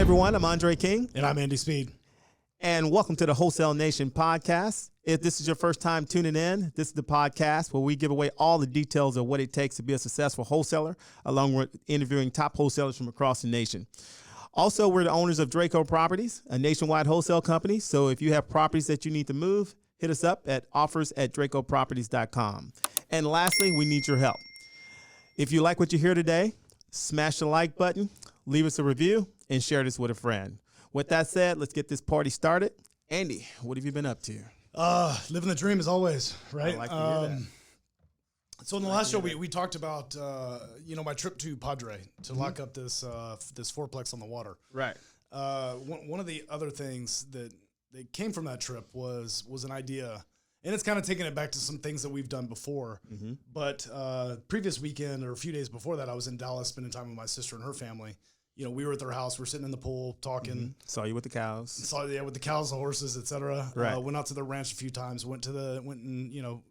everyone? I'm Undrea King. And I'm Andy Speed. And welcome to the Wholesale Nation Podcast. If this is your first time tuning in, this is the podcast where we give away all the details of what it takes to be a successful wholesaler, along with interviewing top wholesalers from across the nation. Also, we're the owners of Drayco Properties, a nationwide wholesale company. So if you have properties that you need to move, hit us up at offers@draycoproperties.com. And lastly, we need your help. If you like what you hear today, smash the like button, leave us a review, and share this with a friend. With that said, let's get this party started. Andy, what have you been up to? Living the dream as always, right? I like to hear that. So in the last show, we talked about, my trip to Padre to lock up this fourplex on the water. Right. One of the other things that came from that trip was an idea, and it's kind of taking it back to some things that we've done before. Mm-hmm. But previous weekend or a few days before that, I was in Dallas spending time with my sister and her family. You know, we were at their house. We're sitting in the pool talking. Mm-hmm. Saw you with the cows. With the cows, the horses, etc. Right. Went out to the ranch a few times. Went and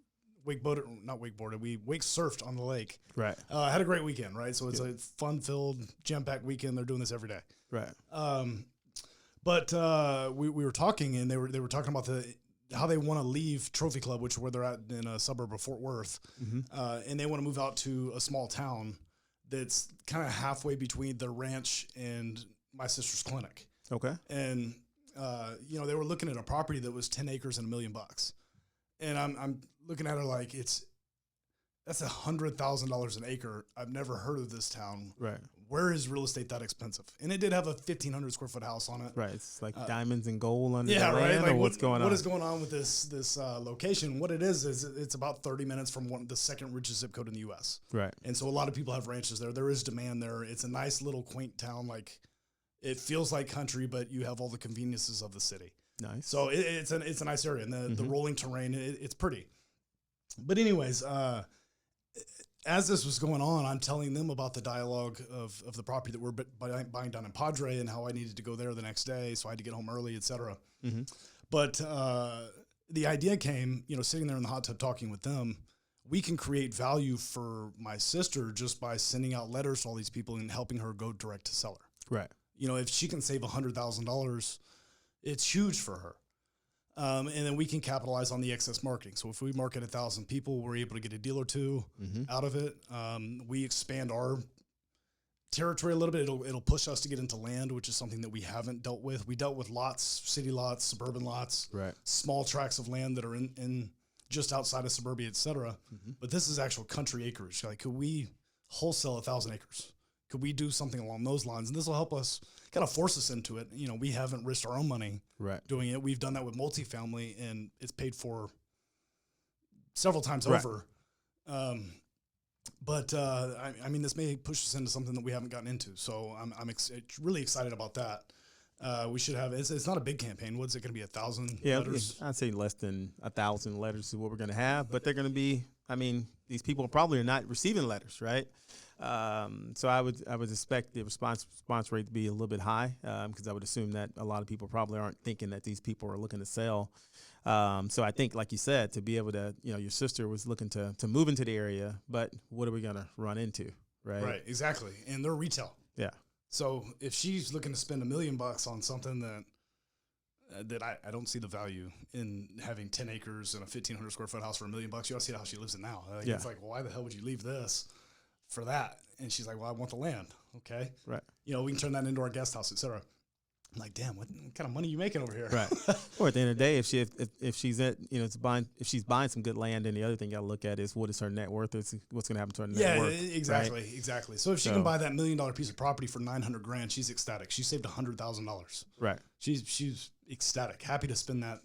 wake surfed on the lake. Right. Had a great weekend. Right. So it's a fun-filled, jam-packed weekend. They're doing this every day. Right. But we were talking, and they were talking about how they want to leave Trophy Club, which is where they're at in a suburb of Fort Worth, and they want to move out to a small town that's kind of halfway between their ranch and my sister's clinic. Okay. And, they were looking at a property that was 10 acres and $1 million. And I'm looking at her like that's $100,000 an acre. I've never heard of this town. Right. Where is real estate that expensive? And it did have a 1,500 square foot house on it. Right. It's like diamonds and gold under the right. land, Like or what's going on? What is going on with this location? What it is it's about 30 minutes from the second richest zip code in the U.S. Right. And so a lot of people have ranches there. There is demand there. It's a nice little quaint town. Like, it feels like country, but you have all the conveniences of the city. Nice. So it's a nice area, and the rolling terrain, it's pretty. But anyways, as this was going on, I'm telling them about the dialogue of the property that we're buying down in Padre and how I needed to go there the next day, so I had to get home early, etc. Mm-hmm. But the idea came, sitting there in the hot tub talking with them, we can create value for my sister just by sending out letters to all these people and helping her go direct to seller. Right. If she can save $100,000, it's huge for her. And then we can capitalize on the excess marketing. So if we market 1,000 people, we're able to get a deal or two out of it. We expand our territory a little bit. It'll push us to get into land, which is something that we haven't dealt with. We dealt with lots, city lots, suburban lots, right, small tracts of land that are in just outside of suburbia, et cetera. Mm-hmm. But this is actual country acreage. Like, could we wholesale 1,000 acres? Could we do something along those lines? And this will help us, kind of force us into it. We haven't risked our own money doing it. We've done that with multifamily, and it's paid for several times over. But this may push us into something that we haven't gotten into. So I'm really excited about that. We should have, it's not a big campaign. What's it going to be, 1,000 letters? I'd say less than 1,000 letters is what we're going to have, but they're going to be, these people probably are not receiving letters, right? So I would expect the response rate to be a little bit high, because I would assume that a lot of people probably aren't thinking that these people are looking to sell. So I think, like you said, to be able to, your sister was looking to move into the area, but what are we going to run into, right? Right, exactly. And they're retail. Yeah. So if she's looking to spend $1 million on something that I don't see the value in having 10 acres and a 1,500 square foot house for $1 million, you ought to see how she lives it now. It's like, well, why the hell would you leave this for that? And she's like, well, I want the land. Okay. Right. We can turn that into our guest house, et cetera. I'm like, damn, what kind of money are you making over here? Right. Or at the end of the day, if she's buying some good land, then the other thing you got to look at is what is her net worth? What's going to happen to her net worth? Yeah, exactly. Right? Exactly. So if she can buy that $1 million piece of property for $900,000, she's ecstatic. She saved $100,000. Right. She's ecstatic, happy to spend that,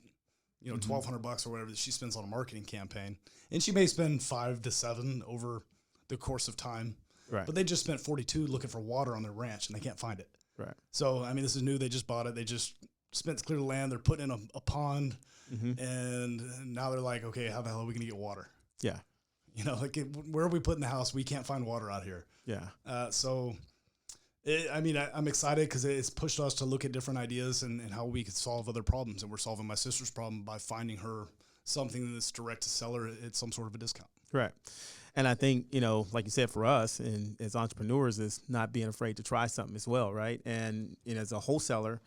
$1,200 or whatever that she spends on a marketing campaign. And she may spend 5 to 7 over the course of time. Right. But they just spent 42 looking for water on their ranch, and they can't find it. Right. So, this is new. They just bought it. They just spent to clear the land. They're putting in a pond, and now they're like, okay, how the hell are we going to get water? Yeah. Where are we putting the house? We can't find water out here. Yeah. I'm excited because it's pushed us to look at different ideas and how we could solve other problems. And we're solving my sister's problem by finding her something that's direct to seller at some sort of a discount. Right. And I think, like you said, for us and as entrepreneurs is not being afraid to try something as well, right? And as a wholesaler,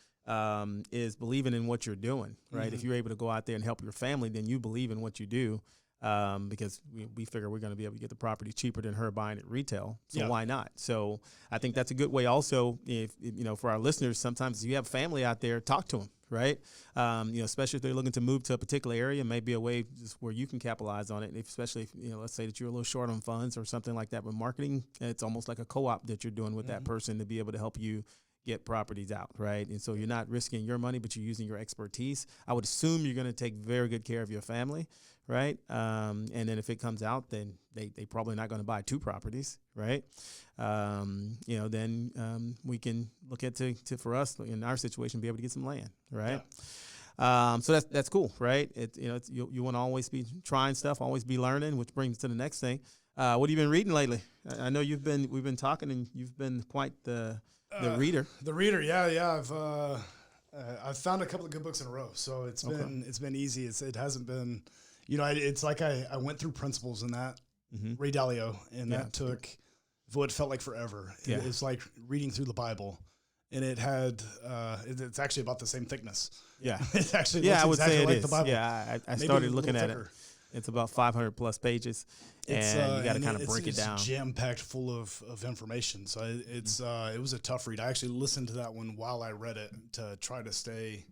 is believing in what you're doing, right? Mm-hmm. If you're able to go out there and help your family, then you believe in what you do, because we figure we're going to be able to get the property cheaper than her buying it retail. So why not? So I think that's a good way. Also, if for our listeners, sometimes if you have family out there, talk to them, right? Especially if they're looking to move to a particular area, maybe a way just where you can capitalize on it. Especially if, let's say that you're a little short on funds or something like that with marketing, it's almost like a co-op that you're doing with that person to be able to help you get properties out, right? And so you're not risking your money, but you're using your expertise. I would assume you're going to take very good care of your family, right? And then if it comes out, then they probably not going to buy 2 properties, right? Then we can look at for us in our situation, be able to get some land, right? Yeah. So that's cool, right? You want to always be trying stuff, always be learning, which brings us to the next thing. What have you been reading lately? I know we've been talking, and you've been quite the reader. The reader, yeah. I've found a couple of good books in a row, so it's been easy. It hasn't been, it's like I went through Principles in that Ray Dalio, and that took what felt like forever. It's like reading through the Bible, and it had it's actually about the same thickness. Yeah, it actually looks I would exactly say like it is. the Bible. Yeah, I started looking at it. It's about 500 plus pages, and you got to kind of break it down. It's jam packed full of information. So it was a tough read. I actually listened to that one while I read it to try to stay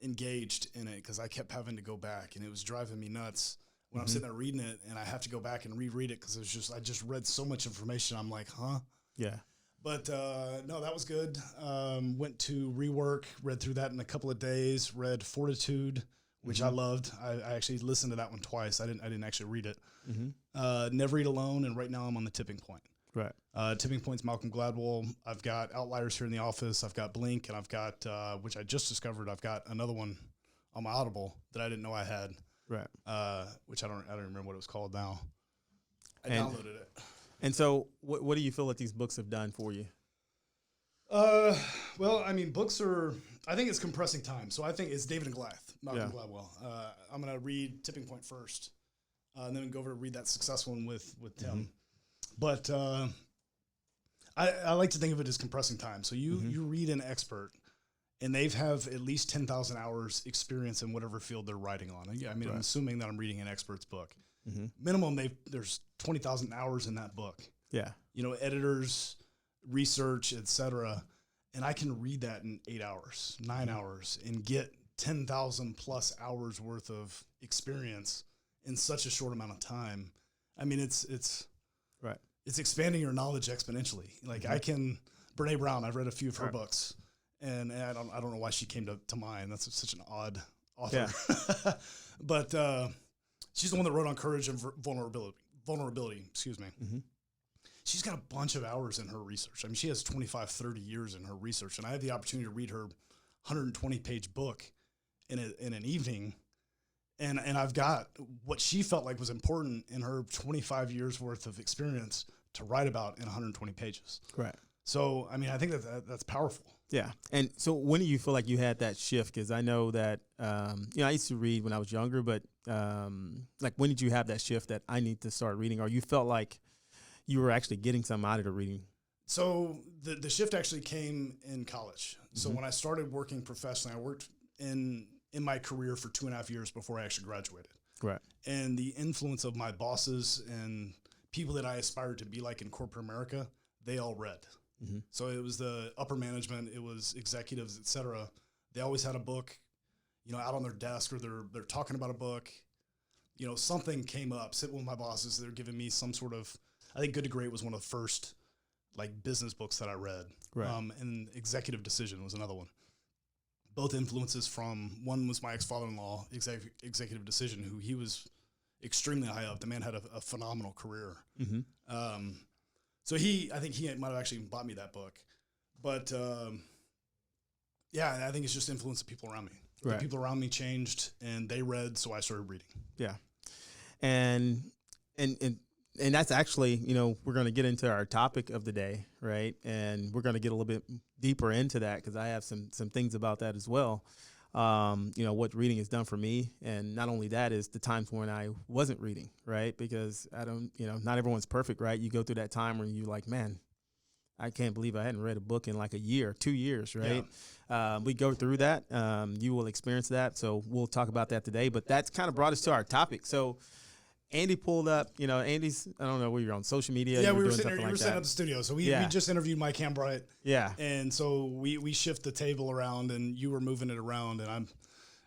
engaged in it, because I kept having to go back, and it was driving me nuts when I'm sitting there reading it, and I have to go back and reread it because I just read so much information. I'm like, huh? Yeah. But no, that was good. Went to Rework, read through that in a couple of days. Read Fortitude, which I loved. I actually listened to that one twice. I didn't actually read it. Never Eat Alone, and right now I'm on the Tipping Point. Right. Tipping Point's Malcolm Gladwell. I've got Outliers here in the office. I've got Blink, and I've got which I just discovered. I've got another one on my Audible that I didn't know I had. Right. Which I don't remember what it was called now. I downloaded it. And so, what do you feel that these books have done for you? Well, I mean, books are, I think it's compressing time. So I think it's David and Goliath, Malcolm Gladwell. I'm going to read Tipping Point first, and then go over to read that successful one with Tim. But I like to think of it as compressing time. So you read an expert, and they have at least 10,000 hours experience in whatever field they're writing on. I mean, I'm assuming that I'm reading an expert's book. Minimum, there's 20,000 hours in that book. Yeah. Editors, research, etc. And I can read that in 8 hours, 9 hours, and get 10,000 plus hours worth of experience in such a short amount of time. I mean, it's expanding your knowledge exponentially. Like Brene Brown, I've read a few of her books, and I don't know why she came to mind. That's such an odd author. Yeah. But she's the one that wrote on courage and vulnerability. Excuse me. She's got a bunch of hours in her research. I mean, she has 25, 30 years in her research, and I had the opportunity to read her 120-page book in an evening, and I've got what she felt like was important in her 25 years worth of experience to write about in 120 pages. Right. So, I mean, I think that's powerful. Yeah. And so when do you feel like you had that shift? Because I know that, I used to read when I was younger, but like when did you have that shift that I need to start reading, or you felt like you were actually getting something out of the reading? So the shift actually came in college. So when I started working professionally, I worked in my career for 2.5 years before I actually graduated. Right. And the influence of my bosses and people that I aspired to be like in corporate America, they all read. So it was the upper management, it was executives, et cetera. They always had a book, out on their desk, or they're talking about a book. Something came up, sitting with my bosses, they're giving me some sort of, I think Good to Great was one of the first like business books that I read. Right. And Executive Decision was another one. Both influences from, one was my ex-father-in-law, Executive Decision, who he was extremely high up. The man had a phenomenal career. So I think he might have actually bought me that book. But I think it's just influence the people around me. Right. The people around me changed, and they read, so I started reading. Yeah. And that's actually, we're going to get into our topic of the day, right? And we're going to get a little bit deeper into that because I have some things about that as well. what reading has done for me. And not only that is the times when I wasn't reading, right? Because not everyone's perfect, right? You go through that time where you're like, man, I can't believe I hadn't read a book in like a year, 2 years, right? Yeah. We go through that. You will experience that. So we'll talk about that today. But that's kind of brought us to our topic. So Andy pulled up, Andy's, I don't know where you're on social media. Yeah, we were sitting at the studio. So we just interviewed Mike Hambright. Yeah. And so we shift the table around and you were moving it around and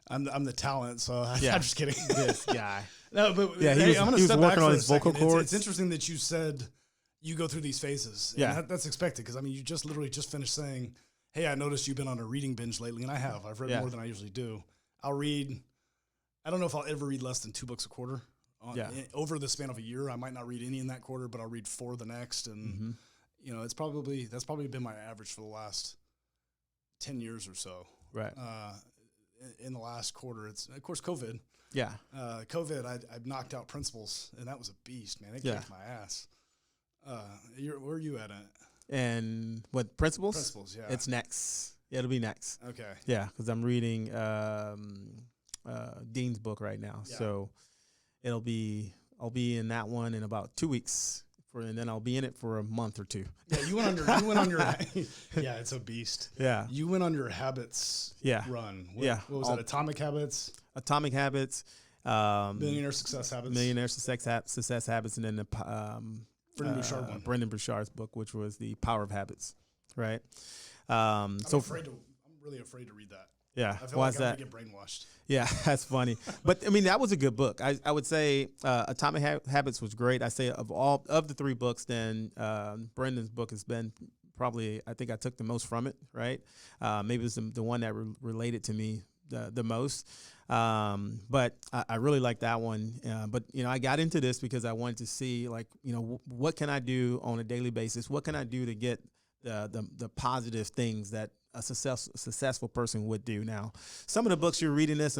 I'm the talent. So I'm just kidding. This guy. No, but yeah, he I'm going was to step back working on for his a second. vocal cords. It's interesting that you said you go through these phases. Yeah. And that's expected because, you just literally just finished saying, hey, I noticed you've been on a reading binge lately. And I have. I've read more than I usually do. I don't know if I'll ever read less than 2 books a quarter. Over the span of a year, I might not read any in that quarter, but I'll read 4 the next. And, that's probably been my average for the last 10 years or so. Right. In the last quarter, it's, of course, COVID. Yeah. COVID, I've knocked out Principles, and that was a beast, man. It kicked my ass. Where are you at it? And what, Principles? Principles, yeah. It's next. It'll be next. Okay. Yeah, because I'm reading Dean's book right now. Yeah. So I'll be in that one in about 2 weeks, and then I'll be in it for a month or 2. Yeah, you went on your yeah, it's a beast. Yeah, you went on your habits. Run. What was that? Atomic Habits. Atomic Habits. Millionaire Success Habits. Millionaire Success Habits, and then the Brendan Burchard one. Brendan Burchard's book, which was The Power of Habits. Right. I'm really afraid to read that. Yeah. I feel like I'm going to get brainwashed. Yeah, that's funny. But, that was a good book. I would say Atomic Habits was great. I say of the 3 books, then Brendan's book has been probably, I think I took the most from it, right? Maybe it was the one that related to me the most. But I really like that one. But, I got into this because I wanted to see, what can I do on a daily basis? What can I do to get the positive things that a successful person would do. Now, some of the books you're reading that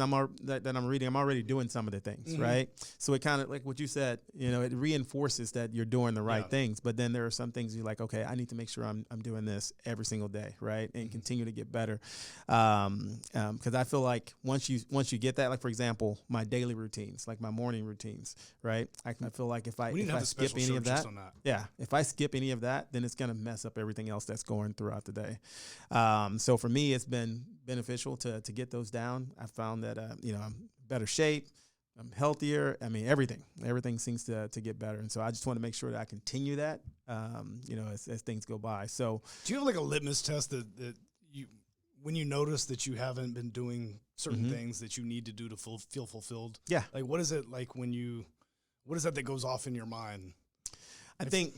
I'm reading, I'm already doing some of the things, right? So it kind of, like what you said, it reinforces that you're doing the right things. But then there are some things you're like, okay, I need to make sure I'm doing this every single day, right? And continue to get better. Because I feel like once you get that, like for example, my daily routines, like my morning routines, right? I feel like if I skip any of that, if I skip any of that, then it's gonna mess up everything else that's going throughout the day. So for me, it's been beneficial to get those down. I found that, I'm better shape, I'm healthier. Everything seems to get better. And so I just want to make sure that I continue that, as things go by. So do you have like a litmus test that you, when you notice that you haven't been doing certain things that you need to do to feel fulfilled? Yeah. Like, what is it like what is that goes off in your mind? I think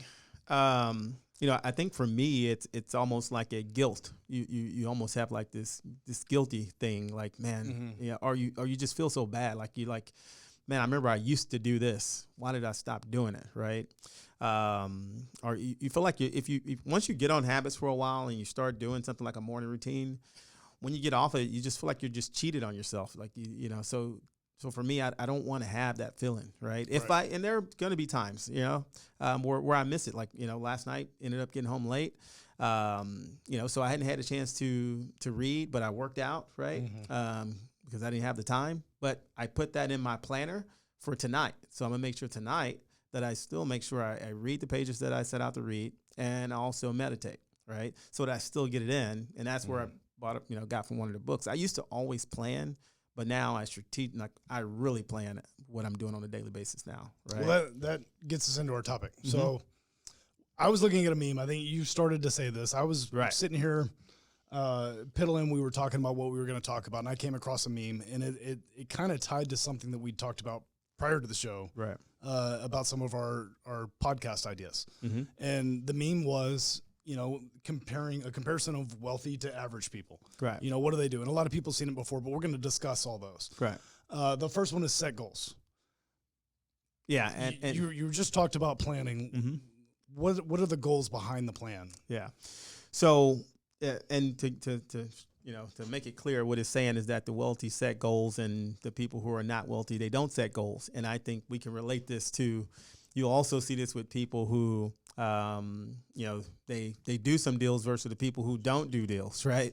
for me, it's almost like a guilt. You almost have like this guilty thing, like, man, or you just feel so bad, like man, I remember I used to do this. Why did I stop doing it, right? Or you feel like if once you get on habits for a while and you start doing something like a morning routine, when you get off of it, you just feel like you're just cheated on yourself, like So for me, I don't want to have that feeling, right? And there are going to be times, where I miss it. Like, last night ended up getting home late. So I hadn't had a chance to read, but I worked out, right? Because I didn't have the time. But I put that in my planner for tonight. So I'm going to make sure tonight that I still make sure I read the pages that I set out to read and also meditate, right? So that I still get it in. And that's where I got from one of the books. I used to always plan, but now I really plan what I'm doing on a daily basis now, right? Well, that gets us into our topic. So I was looking at a meme. I think you started to say this. I was sitting here piddling. We were talking about what we were going to talk about, and I came across a meme, and it kind of tied to something that we talked about prior to the show, right? About some of our podcast ideas. And the meme was, comparing a comparison of wealthy to average people. Right. What do they do? And a lot of people have seen it before, but we're going to discuss all those. Right. The first one is set goals. Yeah. And you just talked about planning. What are the goals behind the plan? Yeah. So, and to make it clear, what it's saying is that the wealthy set goals and the people who are not wealthy, they don't set goals. And I think we can relate this to, you'll also see this with people who they do some deals versus the people who don't do deals, right?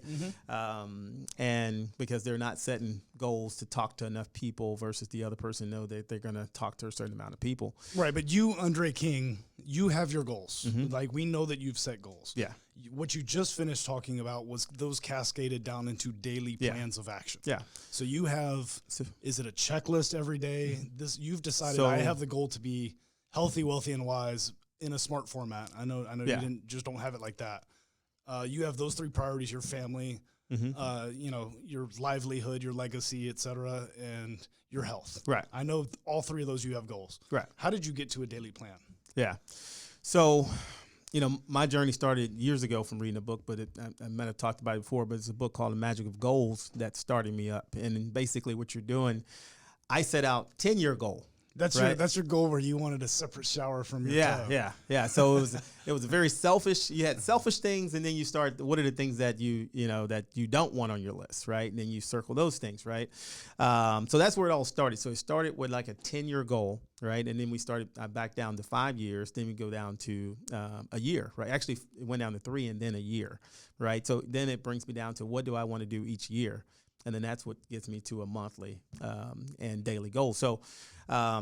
And because they're not setting goals to talk to enough people versus the other person know that they're going to talk to a certain amount of people. Right. But you, Undrea King, you have your goals. Like, we know that you've set goals. Yeah. What you just finished talking about was those cascaded down into daily plans of action. Yeah. So you have, is it a checklist every day? You've decided, I have the goal to be healthy, wealthy, and wise in a smart format. I know you don't have it like that. You have those 3 priorities: your family, your livelihood, your legacy, et cetera, and your health. Right. I know all 3 of those you have goals. Right. How did you get to a daily plan? Yeah. So, my journey started years ago from reading a book, but I might have talked about it before, but it's a book called The Magic of Goals that started me up. And basically what you're doing, I set out 10-year goal. That's right? that's your goal, where you wanted a separate shower from your tub. Yeah. So it was very selfish. You had selfish things, and then you start, what are the things that that you don't want on your list, right? And then you circle those things, right? So that's where it all started. So it started with like a 10-year goal, right? And then we started back down to 5 years. Then we go down to a year, right? Actually, it went down to 3 and then a year, right? So then it brings me down to, what do I want to do each year? And then that's what gets me to a monthly and daily goal. So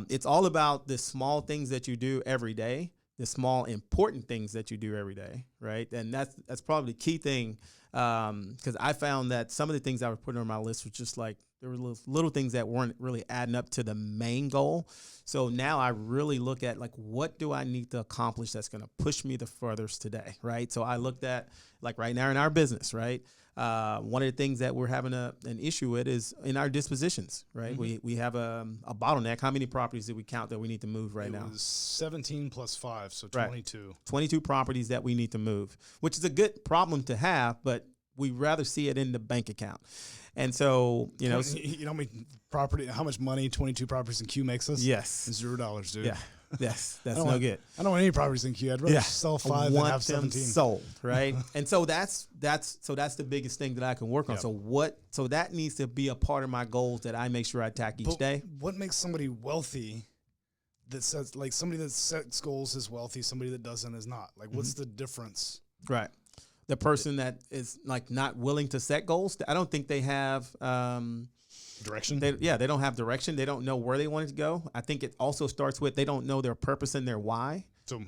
it's all about the small things that you do every day, the small important things that you do every day, right? And that's probably the key thing, because I found that some of the things I was putting on my list were just like, there were little things that weren't really adding up to the main goal. So now I really look at, like, what do I need to accomplish that's going to push me the furthest today, right? So I looked at, like, right now in our business, right? One of the things that we're having an issue with is in our dispositions, right? We have a bottleneck. How many properties did we count that we need to move right now? It was 17 plus 5, so 22. Right. 22 properties that we need to move, which is a good problem to have, but we'd rather see it in the bank account. And so, you know how much money 22 properties in Q makes us? Yes. $0, dude. Yeah. Yes, that's no good. I don't want any properties in Q. I'd rather sell 5 than have 17 sold, right? And so that's the biggest thing that I can work on. Yep. So that needs to be a part of my goals that I make sure I attack each day. What makes somebody wealthy that sets, like, somebody that sets goals is wealthy, somebody that doesn't is not? Like, what's the difference? Right. The person that is, like, not willing to set goals, I don't think they have direction. They don't have direction. They don't know where they want it to go. I think it also starts with, they don't know their purpose and their why. So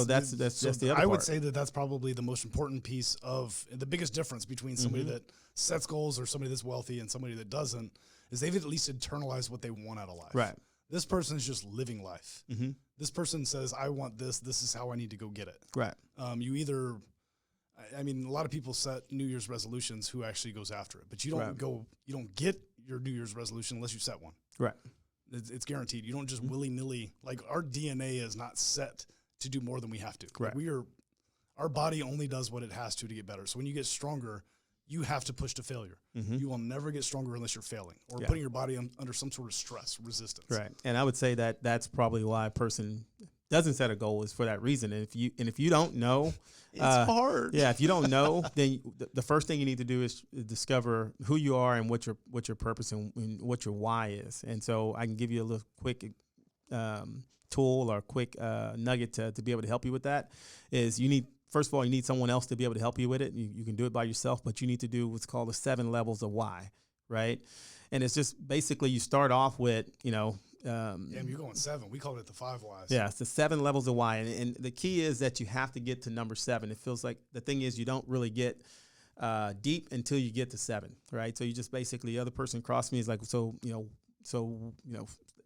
that's just the other part. I would say that's probably the most important piece of the biggest difference between somebody that sets goals or somebody that's wealthy and somebody that doesn't, is they've at least internalized what they want out of life. Right. This person is just living life. This person says, I want this. This is how I need to go get it. Right. I mean, a lot of people set New Year's resolutions. Who actually goes after it? But you don't you don't get your New Year's resolution unless you set one. Right. It's guaranteed. You don't just willy-nilly, like, our DNA is not set to do more than we have to. Correct. Like, our body only does what it has to get better. So when you get stronger, you have to push to failure. You will never get stronger unless you're failing or putting your body under some sort of stress, resistance. Right. And I would say that that's probably why a person doesn't set a goal, is for that reason. And if you don't know, it's hard. Yeah. If you don't know, then the first thing you need to do is discover who you are and what your purpose and what your why is. And so I can give you a little quick tool or quick nugget to be able to help you with that. Is first of all, you need someone else to be able to help you with it. You can do it by yourself, but you need to do what's called the 7 levels of why, right? And it's just basically, you start off with, Damn, you're going 7. We call it the 5 whys. Yeah, it's the 7 levels of why. And the key is that you have to get to number 7. It feels like the thing is, you don't really get deep until you get to 7, right? So you just basically, the other person across me is like, it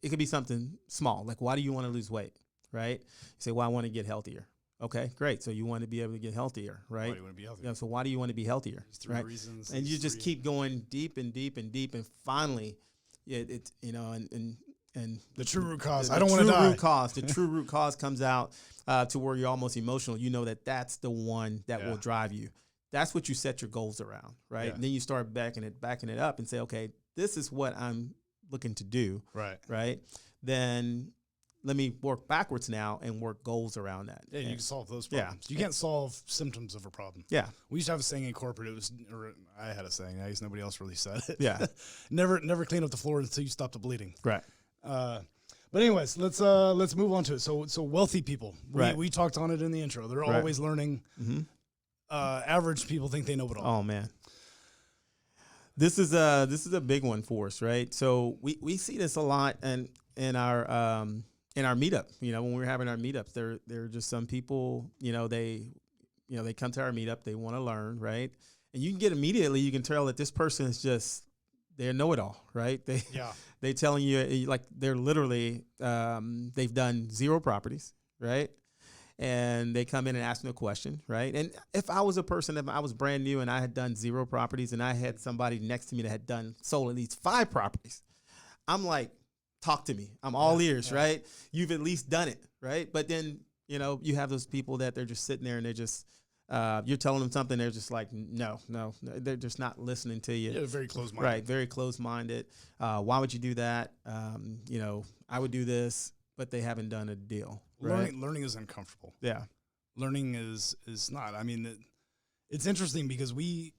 could be something small. Like, why do you want to lose weight, right? You say, well, I want to get healthier. Okay, great. So you want to be able to get healthier, right? Why do you want to be healthier? So why do you want to be healthier? There's 3 reasons. And you just keep going deep and deep and deep, and finally, and the true root cause. I don't want to die. The true root cause comes out to where you're almost emotional. You know that's the one that will drive you. That's what you set your goals around, right? Yeah. And then you start backing it up and say, okay, this is what I'm looking to do. Right. Then let me work backwards now and work goals around that. Yeah, you can solve those problems. You can't solve symptoms of a problem. Yeah. We used to have a saying in corporate. I had a saying. I guess nobody else really said it. Yeah. Never clean up the floor until you stop the bleeding. Right. But anyways, let's move on to it. So wealthy people, we talked on it in the intro. They're always learning. Mm-hmm. Average people think they know it all. Oh man, this is a big one for us, right? So we see this a lot, and in our meetup, when we're having our meetups, there are just some people, they come to our meetup, they want to learn, right? And you can tell that this person is just, they know it all, right? They telling you, like, they're literally, they've done 0 properties, right? And they come in and ask me a question, right? And if I was brand new and I had done 0 properties and I had somebody next to me that had sold at least 5 properties, I'm like, talk to me. I'm all ears, right? You've at least done it, right? But then, you have those people that they're just sitting there and they're just, you're telling them something, they're just like, no, they're just not listening to you. Yeah, very close-minded. Right, very close-minded. Why would you do that? I would do this, but they haven't done a deal. Right? Learning is uncomfortable. Yeah. Learning is not. I mean, it's interesting because we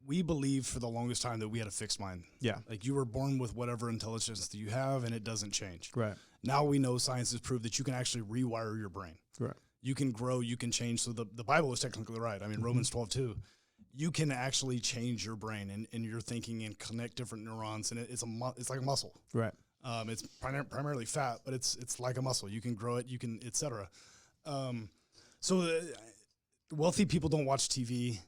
believed for the longest time that we had a fixed mind. Yeah. Like, you were born with whatever intelligence that you have, and it doesn't change. Right. Now we know science has proved that you can actually rewire your brain. Right. You can grow, you can change. So the Bible is technically right. I mean, Romans 12:2. You can actually change your brain and your thinking and connect different neurons, and it's like a muscle. Right. It's primarily fat, but it's like a muscle. You can grow it, you can, etc. Wealthy people don't watch TV.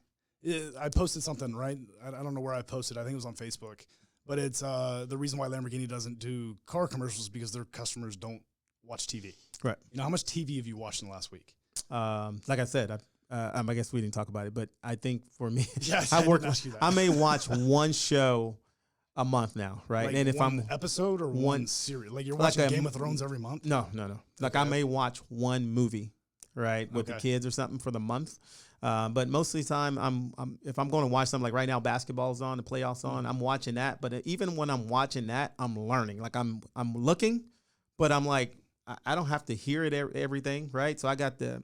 I posted something, right? I don't know where I posted. I think it was on Facebook. But it's the reason why Lamborghini doesn't do car commercials is because their customers don't watch TV. Right. How much TV have you watched in the last week? Like I said, I guess we didn't talk about it, but I think for me, yes, I may watch one show a month now, right? Like, and if one episode or one series, like you're watching Game of Thrones every month? No. Like, I may watch one movie, right, with the kids or something for the month. But most of the time, if I'm going to watch something, like right now, basketball's on, the playoffs on, I'm watching that. But even when I'm watching that, I'm learning. Like, I'm looking, but I'm like, I don't have to hear it everything, right? So I got the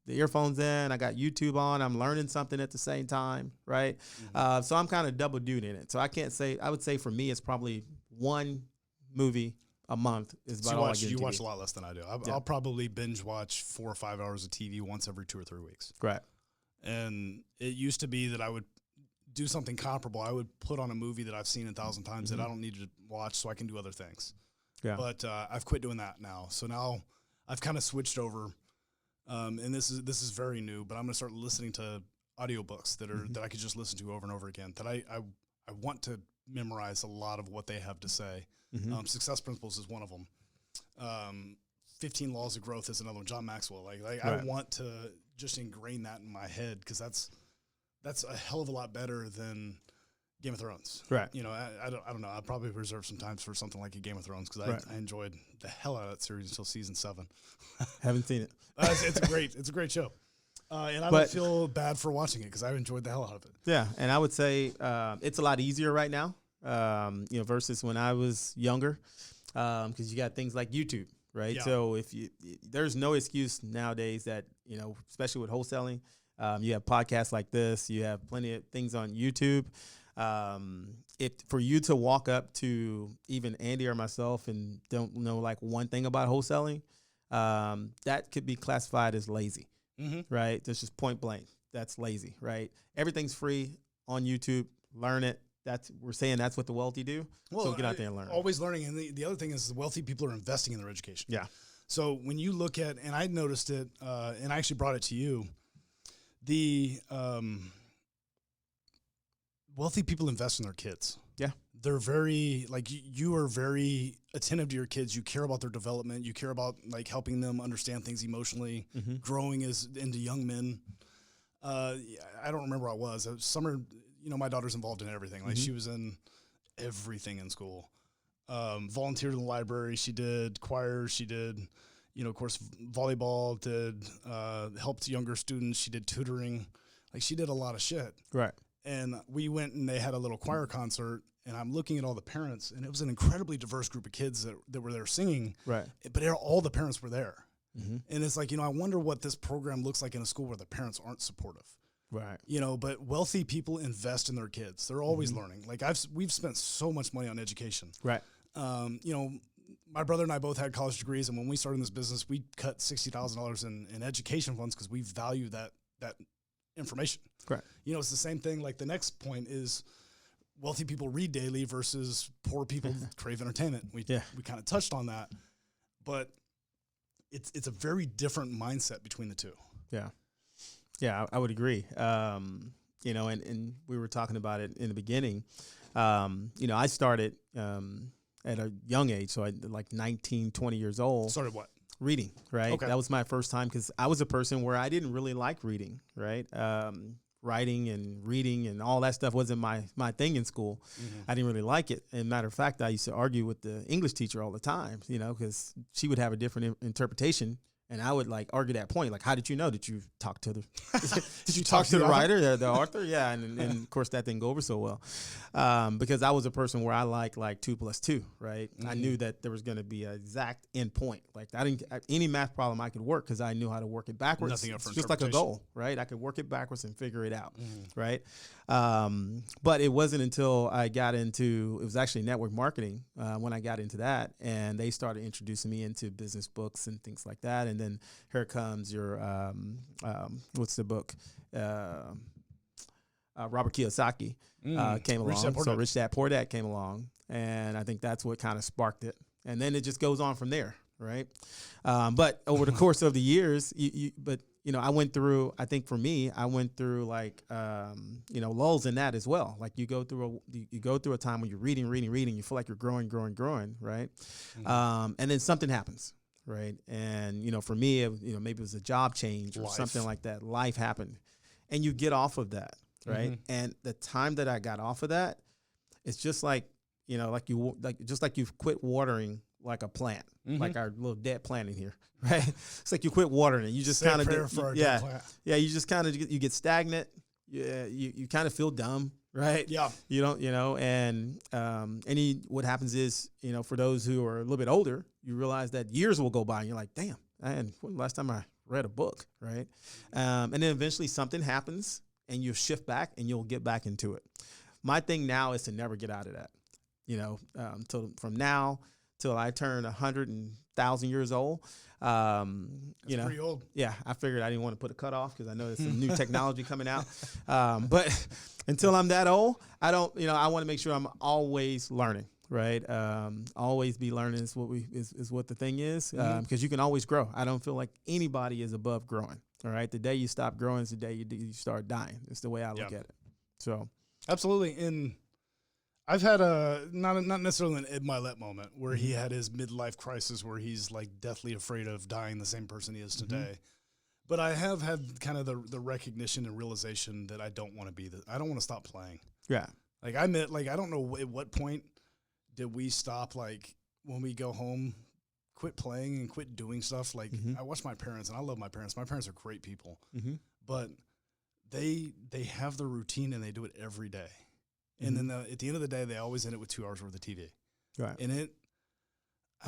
earphones in, I got YouTube on, I'm learning something at the same time, right? Mm-hmm. So I'm kind of double duty in it. So I would say for me, it's probably one movie a month is about all I get. You watch a lot less than I do. I'll probably binge watch 4 or 5 hours of TV once every 2 or 3 weeks. Right. And it used to be that I would do something comparable. I would put on a movie that I've seen 1,000 times that I don't need to watch so I can do other things. Yeah. But I've quit doing that now. So now I've kind of switched over, and this is very new. But I'm going to start listening to audiobooks that I could just listen to over and over again. That I want to memorize a lot of what they have to say. Mm-hmm. Success Principles is one of them. 15 Laws of Growth is another one. John Maxwell. Like right. I want to just ingrain that in my head because that's a hell of a lot better than Game of Thrones. Right. I don't know. I'll probably reserve some time for something like a Game of Thrones because I enjoyed the hell out of that series until season 7. Haven't seen it. It's a great show. And I don't feel bad for watching it because I enjoyed the hell out of it. Yeah. And I would say it's a lot easier right now, versus when I was younger, because you got things like YouTube, right? Yeah. So there's no excuse nowadays that, especially with wholesaling, you have podcasts like this, you have plenty of things on YouTube. For you to walk up to even Andy or myself and don't know like one thing about wholesaling, that could be classified as lazy, right? That's just point blank. That's lazy, right? Everything's free on YouTube. Learn it. We're saying that's what the wealthy do. Well, so get out there and learn. Always learning. And the other thing is the wealthy people are investing in their education. Yeah. So when you look at, and I noticed it, and I actually brought it to you, the wealthy people invest in their kids. Yeah. They're very, like, you are very attentive to your kids. You care about their development. You care about, like, helping them understand things emotionally, growing into young men. I don't remember what it was. Summer, my daughter's involved in everything. Like, she was in everything in school. Volunteered in the library. She did choir. She did, of course, volleyball, helped younger students. She did tutoring. Like, she did a lot of shit. Right. And we went and they had a little choir concert, and I'm looking at all the parents, and it was an incredibly diverse group of kids that were there singing. Right. But all the parents were there. And it's like, I wonder what this program looks like in a school where the parents aren't supportive. Right. But wealthy people invest in their kids. They're always learning. Like, we've spent so much money on education. Right. my brother and I both had college degrees, and when we started in this business, we cut $60,000 in education funds because we value that information. Correct. You know, it's the same thing. Like the next point is wealthy people read daily versus poor people crave entertainment. We kind of touched on that, but it's a very different mindset between the two. Yeah. Yeah, I would agree. You know, and we were talking about it in the beginning. You know, I started at a young age, so I like 19, 20 years old. Started what? Reading, right? Okay. That was my first time because I was a person where I didn't really like reading, right? Writing and reading and all that stuff wasn't my thing in school. I didn't really like it. And matter of fact, I used to argue with the English teacher all the time, you know, because she would have a different interpretation. And I would like argue that point, like, how did you know? Did you talk to the did you talk to the writer, the author? Yeah, and of course that didn't go over so well, because I was a person where I like 2 + 2, right? I knew that there was going to be an exact end point. Like I didn't any math problem I could work because I knew how to work it backwards. Nothing up for just like a goal, right? I could work it backwards and figure it out, right? But it wasn't until I got into, it was actually network marketing when I got into that, and they started introducing me into business books and things like that. And then here comes your, what's the book? Robert Kiyosaki came along. So Rich Dad Poor Dad came along. And I think that's what kind of sparked it. And then it just goes on from there, right? But over the course of the years, you know, I went through, I think for me, I went through like, you know, lulls in that as well. Like you go through a time when you're reading, you feel like you're growing, right? And then something happens, right? And, you know, for me, you know, maybe it was a job change or something like that. Life happened and you get off of that, right? And the time that I got off of that, it's just like, you know, just like you've quit watering like a plant, like our little dead plant in here, right? It's like you quit watering it. You just kind of you just kind of you get stagnant. Yeah, you kind of feel dumb, right? Yeah, you don't, you know, and what happens is, you know, for those who are a little bit older, you realize that years will go by, and you're like, damn, man, when the last time I read a book, right? And then eventually something happens, and you shift back, and you'll get back into it. My thing now is to never get out of that, you know, from now till I turn 100,000 years old. That's pretty old. Yeah, I figured I didn't want to put a cutoff because I know there's some new technology coming out. But until I'm that old, I don't, you know, I want to make sure I'm always learning, right? Always be learning is what the thing is, because you can always grow. I don't feel like anybody is above growing. All right, the day you stop growing is the day you start dying. It's the way I look at it. So absolutely. And I've had not necessarily an Ed Milet moment where he had his midlife crisis where he's like deathly afraid of dying the same person he is today. But I have had kind of the recognition and realization that I don't want to be I don't want to stop playing. Yeah. Like I don't know at what point did we stop, like when we go home, quit playing and quit doing stuff. Like I watch my parents, and I love my parents. My parents are great people, but they have their routine and they do it every day. And then at the end of the day, they always end it with 2 hours worth of TV. Right. And I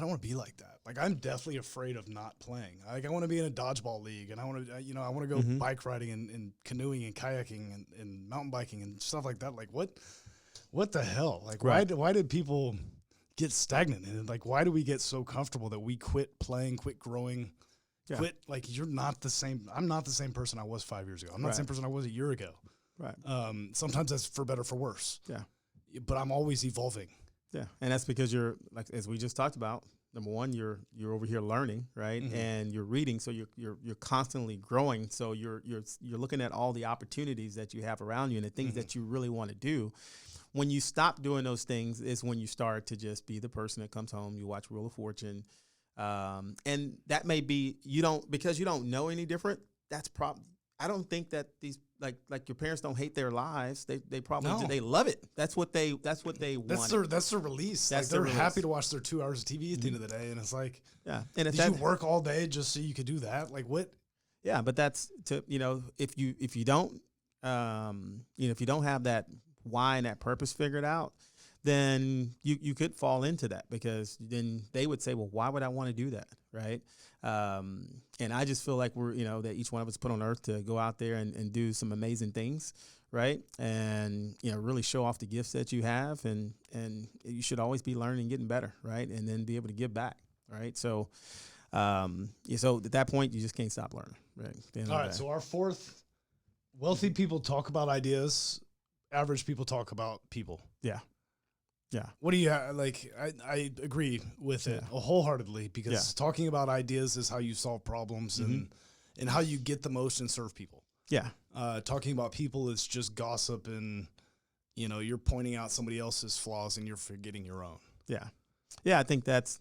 don't want to be like that. Like I'm definitely afraid of not playing. Like I want to be in a dodgeball league, and I want to go bike riding and canoeing and kayaking and mountain biking and stuff like that. Like what the hell? Like why did people get stagnant? And like, why do we get so comfortable that we quit playing, quit growing, quit? Like you're not the same. I'm not the same person I was 5 years ago. I'm not the same person I was a year ago. Right. Sometimes that's for better, for worse. Yeah. But I'm always evolving. Yeah. And that's because you're, like, as we just talked about, number one, you're over here learning, right? And you're reading. So you're constantly growing. So you're looking at all the opportunities that you have around you and the things that you really want to do. When you stop doing those things is when you start to just be the person that comes home, you watch Wheel of Fortune. And that may be, because you don't know any different. That's I don't think that these like your parents don't hate their lives. They probably they love it. That's what they want. That's their release. Like they're happy to watch their 2 hours of TV at the end of the day. And it's like, yeah. And if did you work all day just so you could do that? Like what? Yeah, but that's if you don't if you don't have that why and that purpose figured out, then you could fall into that, because then they would say, well, why would I want to do that, right? And I just feel like that each one of us put on earth to go out there and do some amazing things, right? And, really show off the gifts that you have, and you should always be learning and getting better, right? And then be able to give back, right? So, so at that point, you just can't stop learning, right? All right. So our fourth, wealthy people talk about ideas. Average people talk about people. Yeah. Yeah. What do you like? I agree with it wholeheartedly, because talking about ideas is how you solve problems and how you get the most and serve people. Yeah. Talking about people is just gossip, and you're pointing out somebody else's flaws and you're forgetting your own. Yeah. Yeah. I think that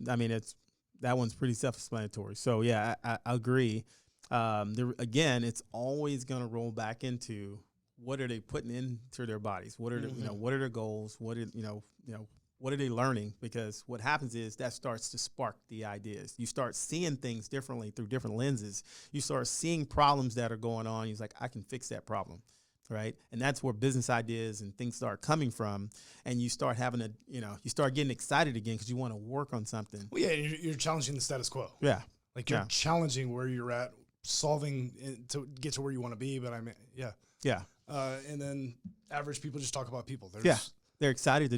one's pretty self-explanatory. So yeah, I agree. Again, it's always going to roll back into what are they putting into their bodies? What are what are their goals? What are they learning? Because what happens is that starts to spark the ideas. You start seeing things differently through different lenses. You start seeing problems that are going on. You're like, I can fix that problem, right? And that's where business ideas and things start coming from. And you start having you start getting excited again because you want to work on something. Well, yeah, you're challenging the status quo. Yeah. Like you're challenging where you're at, solving to get to where you want to be. But yeah. Yeah. And then average people just talk about people. They're excited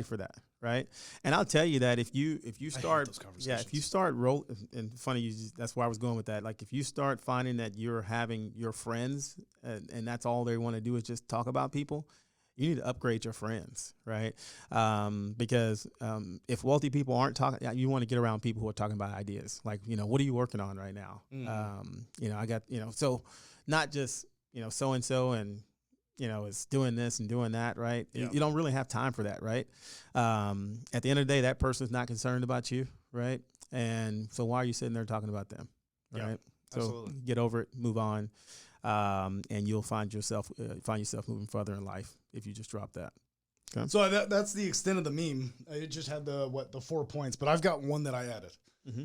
for that, right? And I'll tell you that if you start, if you start and funny, that's where I was going with that. Like if you start finding that you're having your friends, and that's all they want to do is just talk about people, you need to upgrade your friends, right? Because if wealthy people aren't talking, you want to get around people who are talking about ideas. Like, what are you working on right now? I got, so not just, so-and-so and, is doing this and doing that, right? Yeah. You don't really have time for that, right? At the end of the day, that person's not concerned about you, right? And so why are you sitting there talking about them, right? Yeah, so absolutely. Get over it, move on, and you'll find yourself moving further in life if you just drop that. Okay? So that's the extent of the meme. It just had the 4 points, but I've got one that I added. Mm-hmm.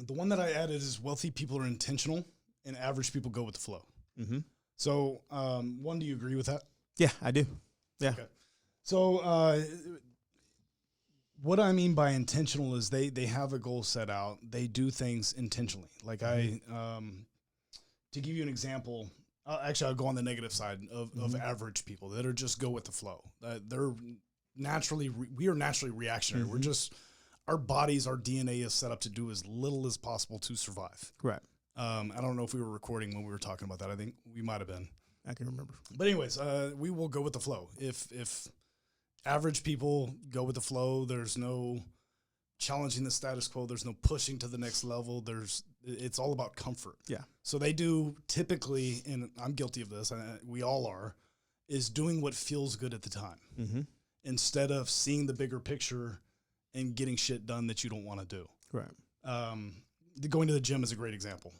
The one that I added is wealthy people are intentional and average people go with the flow. Mm-hmm. So, one, do you agree with that? Yeah, I do. Yeah. Okay. So, what I mean by intentional is they have a goal set out. They do things intentionally. Like to give you an example, I'll go on the negative side of average people that are just go with the flow. We are naturally reactionary. We're just, our bodies, our DNA is set up to do as little as possible to survive. Correct. I don't know if we were recording when we were talking about that. I think we might have been. I can remember. But anyways, we will go with the flow. If average people go with the flow, there's no challenging the status quo. There's no pushing to the next level. It's all about comfort. Yeah. So they do typically, and I'm guilty of this, and we all are, is doing what feels good at the time instead of seeing the bigger picture and getting shit done that you don't want to do. Right. Going to the gym is a great example.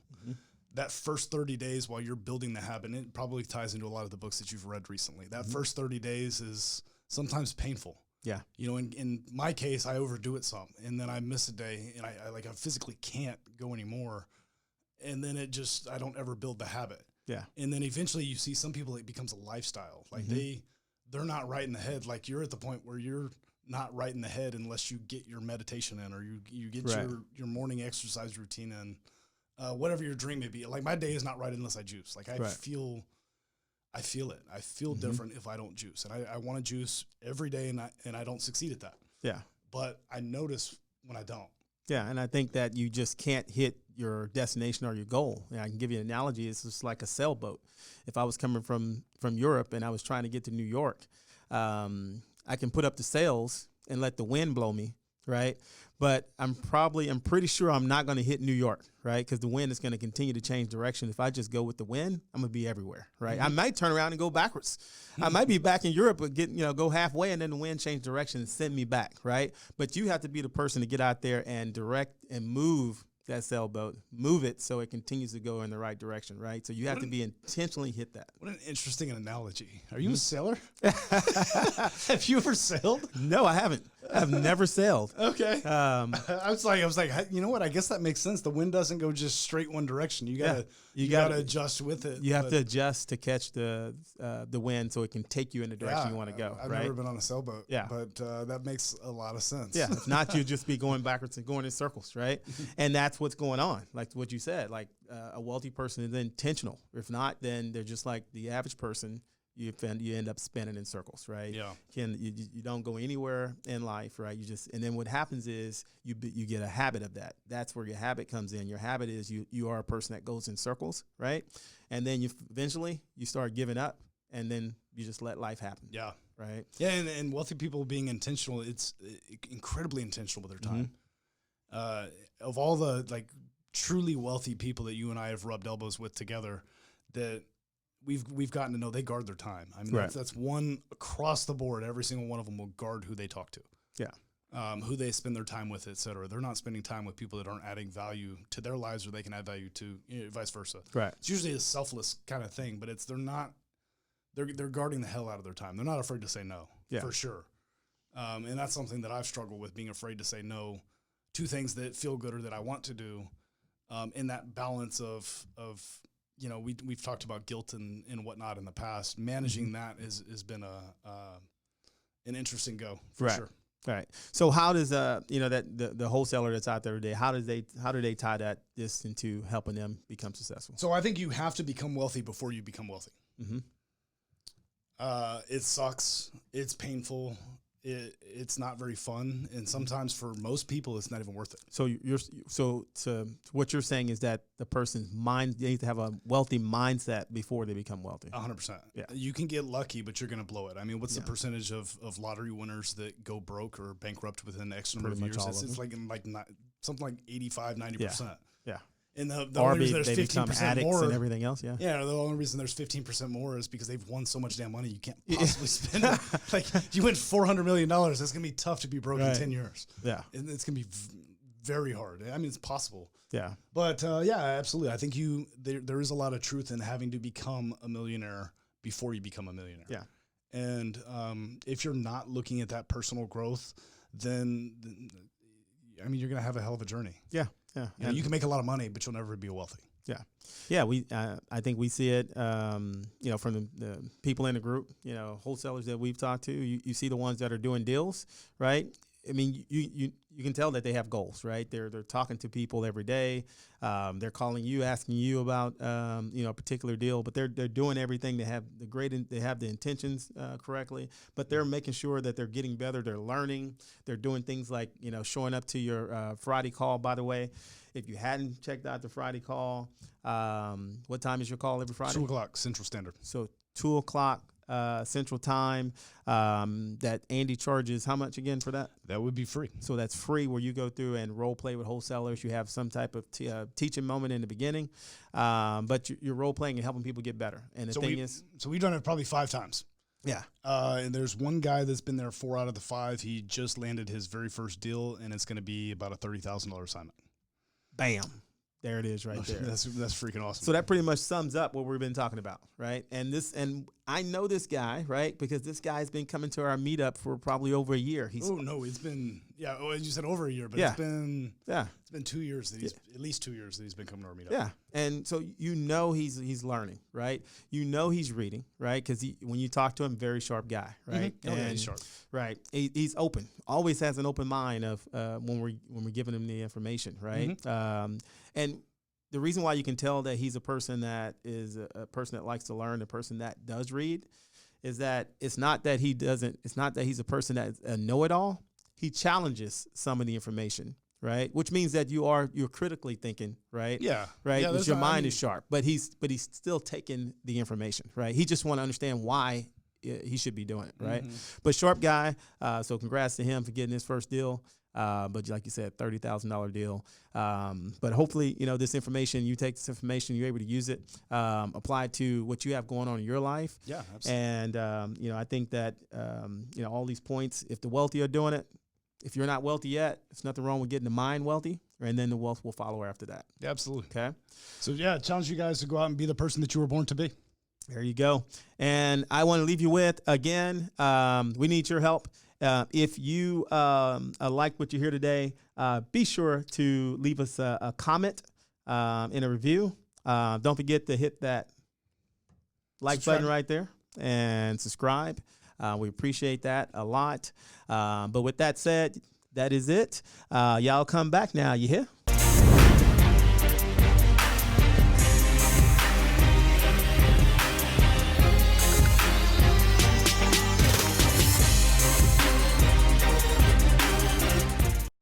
That first 30 days while you're building the habit, and it probably ties into a lot of the books that you've read recently. That first 30 days is sometimes painful. Yeah. In my case, I overdo it some, and then I miss a day, and I physically can't go anymore. And then I don't ever build the habit. Yeah. And then eventually you see some people, it becomes a lifestyle. Like they're not right in the head. Like you're at the point where you're not right in the head unless you get your meditation in, or you get your morning exercise routine in, whatever your dream may be. Like my day is not right unless I juice. Like I feel it. I feel different if I don't juice, and I want to juice every day, and I don't succeed at that. Yeah. But I notice when I don't. Yeah. And I think that you just can't hit your destination or your goal. And I can give you an analogy. It's just like a sailboat. If I was coming from Europe and I was trying to get to New York, I can put up the sails and let the wind blow me, right? But I'm pretty sure I'm not going to hit New York, right? Because the wind is going to continue to change direction. If I just go with the wind, I'm going to be everywhere, right? I might turn around and go backwards. I might be back in Europe, but go halfway, and then the wind change direction and send me back, right? But you have to be the person to get out there and direct and move that sailboat, move it so it continues to go in the right direction, right? So you have to be intentionally hit that. What an interesting analogy. Are you a sailor? Have you ever sailed? No, I haven't. I've never sailed. Okay. I was like, you know what? I guess that makes sense. The wind doesn't go just straight one direction. You gotta adjust with it. You have to adjust to catch the wind so it can take you in the direction you want to go. I've never been on a sailboat. Yeah. But that makes a lot of sense. Yeah. If not, you just be going backwards and going in circles, right? And that's what's going on. Like what you said, like a wealthy person is intentional. If not, then they're just like the average person. You end up spinning in circles, right? Yeah. You don't go anywhere in life, right? And then what happens is you get a habit of that. That's where your habit comes in. Your habit is you are a person that goes in circles, right? And then eventually you start giving up, and then you just let life happen. Yeah. Right. Yeah, and wealthy people being intentional, it's incredibly intentional with their time. Of all the like truly wealthy people that you and I have rubbed elbows with together, that we've gotten to know, they guard their time. I mean, that's one across the board. Every single one of them will guard who they talk to. Yeah. Who they spend their time with, et cetera. They're not spending time with people that aren't adding value to their lives, or they can add value to, vice versa. Right. It's usually a selfless kind of thing, but they're guarding the hell out of their time. They're not afraid to say no, for sure. And that's something that I've struggled with, being afraid to say no to things that feel good or that I want to do. In that balance of we've talked about guilt and whatnot in the past. Managing that has been an interesting go for sure. Right. So how does that the wholesaler that's out there today, how do they tie this into helping them become successful? So I think you have to become wealthy before you become wealthy. Mm-hmm. It sucks. It's painful. It's not very fun, and sometimes for most people, it's not even worth it. So what you're saying is that the person's mind, they need to have a wealthy mindset before they become wealthy. 100%. Yeah, you can get lucky, but you're going to blow it. I mean, what's the percentage of lottery winners that go broke or bankrupt within X number of years? It's like something like 85, 90%. Yeah. And the only reason there's 15% more and everything else, the only reason there's 15% more is because they've won so much damn money you can't possibly spend it. Like, you win $400 million, that's gonna be tough to be broke in 10 years. Yeah, and it's gonna be very hard. I mean, it's possible. Yeah, but absolutely. I think there is a lot of truth in having to become a millionaire before you become a millionaire. Yeah, and if you're not looking at that personal growth, then I mean, you're gonna have a hell of a journey. Yeah. Yeah, you can make a lot of money, but you'll never be wealthy. Yeah. I think we see it, from the people in the group, wholesalers that we've talked to. You see the ones that are doing deals, right? I mean, you can tell that they have goals, right? They're talking to people every day. They're calling you, asking you about a particular deal, but they're doing everything. They have the intentions correctly, but they're making sure that they're getting better. They're learning. They're doing things like showing up to your Friday call. By the way, if you hadn't checked out the Friday call, what time is your call every Friday? 2:00 Central Standard. So 2:00. Central Time, that Andy charges how much again for that? That would be free. So that's free, where you go through and role play with wholesalers. You have some type of teaching moment in the beginning, but you're role playing and helping people get better. And the thing is, we've done it probably 5 times. Yeah. And there's one guy that's been there 4 out of the 5. He just landed his very first deal, and it's going to be about a $30,000 assignment. Bam. There it is right there. That's freaking awesome. So that pretty much sums up what we've been talking about, right? And I know this guy, right? Because this guy's been coming to our meetup for probably over a year. It's been, you said over a year, but it's been 2 years that at least 2 years that he's been coming to our meetup. Yeah. And so he's learning, right? He's reading, right? Because when you talk to him, very sharp guy, right? Mm-hmm. And he's sharp. Right. He's open, always has an open mind of when we're giving him the information, right? Mm-hmm. And the reason why you can tell that he's a person that is a person that likes to learn, a person that does read, is that it's not that he's a person that's a know-it-all. He challenges some of the information, right? Which means that you're critically thinking, right? Yeah. Right. Yeah, your mind is sharp, but he's still taking the information, right? He just want to understand why he should be doing it, right? Mm-hmm. But sharp guy. So congrats to him for getting his first deal. But like you said, $30,000 deal. But hopefully, this information, you take this information, you're able to use it, apply it to what you have going on in your life. Yeah, absolutely. And, I think that, all these points, if the wealthy are doing it, if you're not wealthy yet, there's nothing wrong with getting the mind wealthy, and then the wealth will follow after that. Yeah, absolutely. Okay. So challenge you guys to go out and be the person that you were born to be. There you go. And I want to leave you with, again, we need your help. If you like what you hear today, be sure to leave us a comment in a review. Don't forget to hit that like button right there and subscribe. We appreciate that a lot. But with that said, that is it. Y'all come back now. You hear?